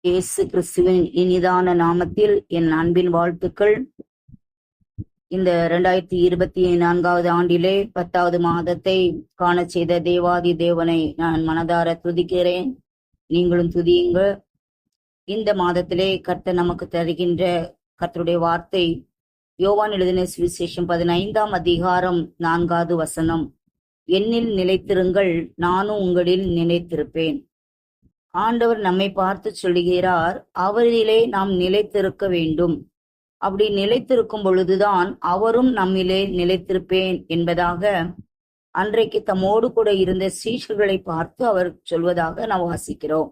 இயேசு கிறிஸ்துவின் இனிதான நாமத்தில் என் அன்பின் வாழ்த்துக்கள். இந்த 2024வது ஆண்டிலே 10வது மாதத்தை காண செய்த தேவாதி தேவனை நான் மனதார துதிக்கிறேன். நீங்களும் துதியுங்கள். இந்த மாதத்திலே கர்த்தர் நமக்கு தருகின்ற கர்த்தருடைய வார்த்தை யோவான் எழுதின சுவிசேஷம் 15ஆம் அதிகாரம் 4வது வசனம். என்னில் நிலைத்திருங்கள், நானும் உங்களில் நிலைத்திருப்பேன். ஆண்டவர் நம்மை பார்த்து சொல்லுகிறார், அவரிலே நாம் நிலைத்திருக்க வேண்டும். அப்படி நிலைத்திருக்கும் பொழுதுதான் அவரும் நம்மிலே நிலைத்திருப்பேன் என்பதாக அன்றைக்கு தம்மோடு கூட இருந்த சீஷர்களை பார்த்து அவர் சொல்வதாக நாம் வாசிக்கிறோம்.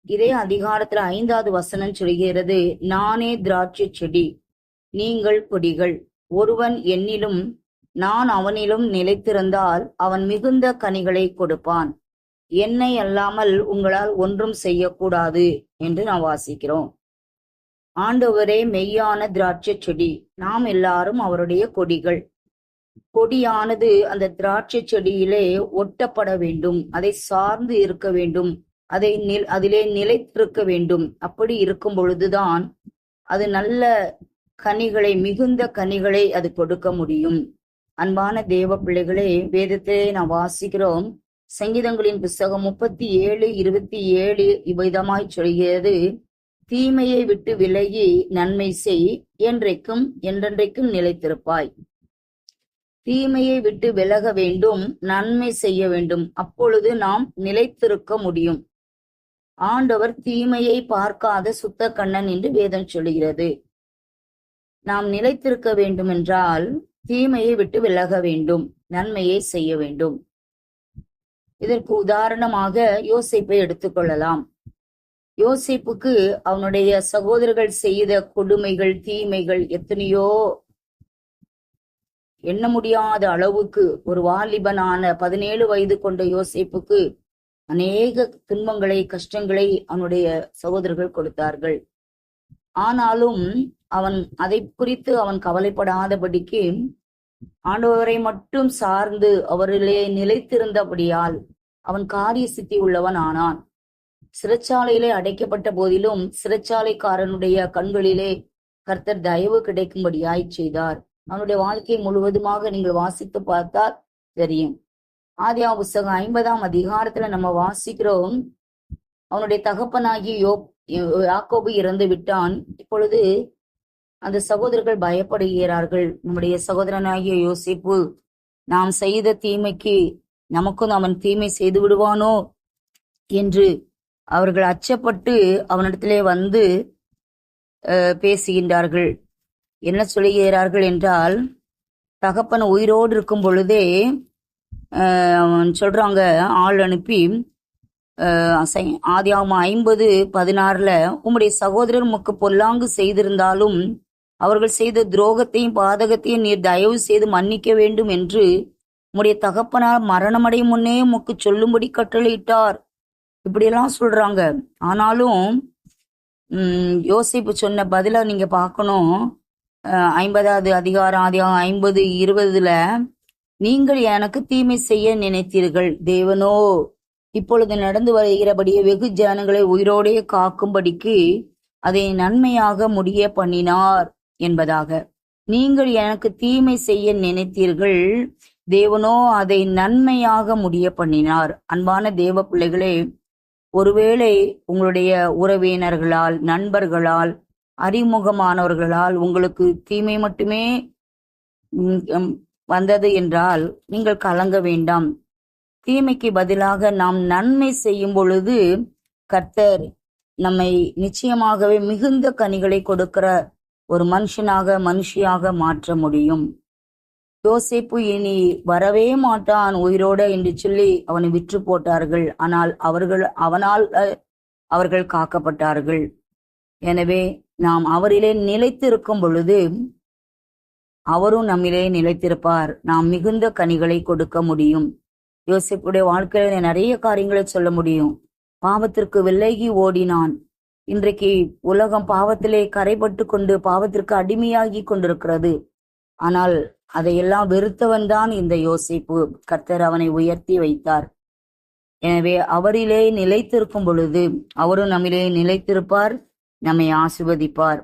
இதே அதிகாரத்துல 5வது வசனம் சொல்கிறது, நானே திராட்சை செடி, நீங்கள் கொடிகள். ஒருவன் என்னிலும் நான் அவனிலும் நிலைத்திருந்தால் அவன் மிகுந்த கனிகளை கொடுப்பான். என்னை அல்லாமல் உங்களால் ஒன்றும் செய்யக்கூடாது என்று நாம் வாசிக்கிறோம். ஆண்டவரே மெய்யான திராட்சை செடி, நாம் எல்லாரும் அவருடைய கொடிகள். கொடியானது அந்த திராட்சை செடியிலே ஒட்டப்பட வேண்டும், அதை சார்ந்து இருக்க வேண்டும், அதிலே நிலைத்திருக்க வேண்டும். அப்படி இருக்கும் பொழுதுதான் அது நல்ல கனிகளை, மிகுந்த கனிகளை அது கொடுக்க முடியும். அன்பான தேவ பிள்ளைகளே, வேதத்தை நாம் வாசிக்கிறோம். சங்கீதங்களின் புஸ்தகம் 37:27 இவ்விதமாய் சொல்கிறது, தீமையை விட்டு விலகி நன்மை செய், என்றென்றைக்கும் நிலைத்திருப்பாய். தீமையை விட்டு விலக வேண்டும், நன்மை செய்ய வேண்டும், அப்பொழுது நாம் நிலைத்திருக்க முடியும். ஆண்டவர் தீமையை பார்க்காத சுத்த கண்ணன் என்று வேதம் சொல்கிறது. நாம் நிலைத்திருக்க வேண்டும் என்றால் தீமையை விட்டு விலக வேண்டும், நன்மையை செய்ய வேண்டும். இதற்கு உதாரணமாக யோசேப்பை எடுத்துக்கொள்ளலாம். யோசேப்புக்கு அவனுடைய சகோதரர்கள் செய்த கொடுமைகள், தீமைகள் எத்தனையோ, எண்ண முடியாத அளவுக்கு ஒரு வாலிபனான 17 வயது கொண்ட யோசேப்புக்கு அநேக துன்பங்களை, கஷ்டங்களை அவனுடைய சகோதரர்கள் கொடுத்தார்கள். ஆனாலும் அவன் அதை குறித்து அவன் கவலைப்படாதபடிக்கு ஆண்டவரை மட்டும் சார்ந்து அவரிலே நிலைத்திருந்தபடியால் அவன் காரிய சித்தி உள்ளவன் ஆனான். சிறைச்சாலையிலே அடைக்கப்பட்ட போதிலும் சிறைச்சாலைக்காரனுடைய கண்களிலே கர்த்தர் தயவு கிடைக்கும்படியாய் செய்தார். அவனுடைய வாழ்க்கை முழுவதுமாக நீங்கள் வாசித்து பார்த்தால் தெரியும். ஆதியாகமம் புஸ்தகம் 50ஆம் அதிகாரத்துல நம்ம வாசிக்கிறோம், அவனுடைய தகப்பனாகி யாக்கோபு இறந்து விட்டான். இப்பொழுது அந்த சகோதரர்கள் பயப்படுகிறார்கள். நம்முடைய சகோதரனாகிய யோசேப்பு நாம் செய்த தீமைக்கு நமக்கும் அவன் தீமை செய்து விடுவானோ என்று அவர்கள் அச்சப்பட்டு அவனிடத்திலே வந்து பேசுகின்றார்கள். என்ன சொல்லுகிறார்கள் என்றால், தகப்பன் உயிரோடு இருக்கும் பொழுதே சொல்றாங்க, ஆள் அனுப்பி ஆதியாகமம் 50:16 உம்முடைய சகோதரர் உமக்கு பொல்லாங்கு செய்திருந்தாலும் அவர்கள் செய்த துரோகத்தையும் பாதகத்தையும் நீர் தயவு செய்து மன்னிக்க வேண்டும் என்று உம்முடைய தகப்பனார் மரணமடையும் முன்னே உமக்கு சொல்லும்படி கட்டளையிட்டார். இப்படியெல்லாம் சொல்றாங்க. ஆனாலும் யோசேப்பு சொன்ன பதில நீங்க பார்க்கணும். 50வது அதிகாரம் ஆதியாகமம் 50:20 நீங்கள் எனக்கு தீமை செய்ய நினைத்தீர்கள், தேவனோ இப்பொழுது நடந்து வருகிறபடியே வெகு ஜனங்களை உயிரோடே காக்கும்படிக்கு அதை நன்மையாக முடிய பண்ணினார் என்பதாக. நீங்கள் எனக்கு தீமை செய்ய நினைத்தீர்கள், தேவனோ அதை நன்மையாக முடிய பண்ணினார். அன்பான தேவ பிள்ளைகளே, ஒருவேளை உங்களுடைய உறவினர்களால், நண்பர்களால், அறிமுகமானவர்களால் உங்களுக்கு தீமை மட்டுமே வந்தது என்றால் நீங்கள் கலங்க வேண்டாம். தீமைக்கு பதிலாக நாம் நன்மை செய்யும் பொழுது கர்த்தர் நம்மை நிச்சயமாகவே மிகுந்த கனிகளை கொடுக்கிற ஒரு மனுஷியாக மாற்ற முடியும். யோசேப்பு இனி வரவே மாட்டான் உயிரோட என்று சொல்லி அவனை விற்று போட்டார்கள். ஆனால் அவனால் அவர்கள் காக்கப்பட்டார்கள். எனவே நாம் அவரிலே நிலைத்திருக்கும் பொழுது அவரும் நம்மிலே நிலைத்திருப்பார். நாம் மிகுந்த கனிகளை கொடுக்க முடியும். யோசேப்புடைய வாழ்க்கையில நிறைய காரியங்களை சொல்ல முடியும். பாவத்திற்கு விலகி ஓடினான். இன்றைக்கு உலகம் பாவத்திலே கரைபட்டு கொண்டு பாவத்திற்கு அடிமையாகி கொண்டிருக்கிறது. ஆனால் அதையெல்லாம் வெறுத்தவன் தான் இந்த யோசேப்பு. கர்த்தர் அவனை உயர்த்தி வைத்தார். எனவே அவரிலே நிலைத்திருக்கும் பொழுது அவரும் நம்மிலே நிலைத்திருப்பார், நம்மை ஆசீர்வதிப்பார்.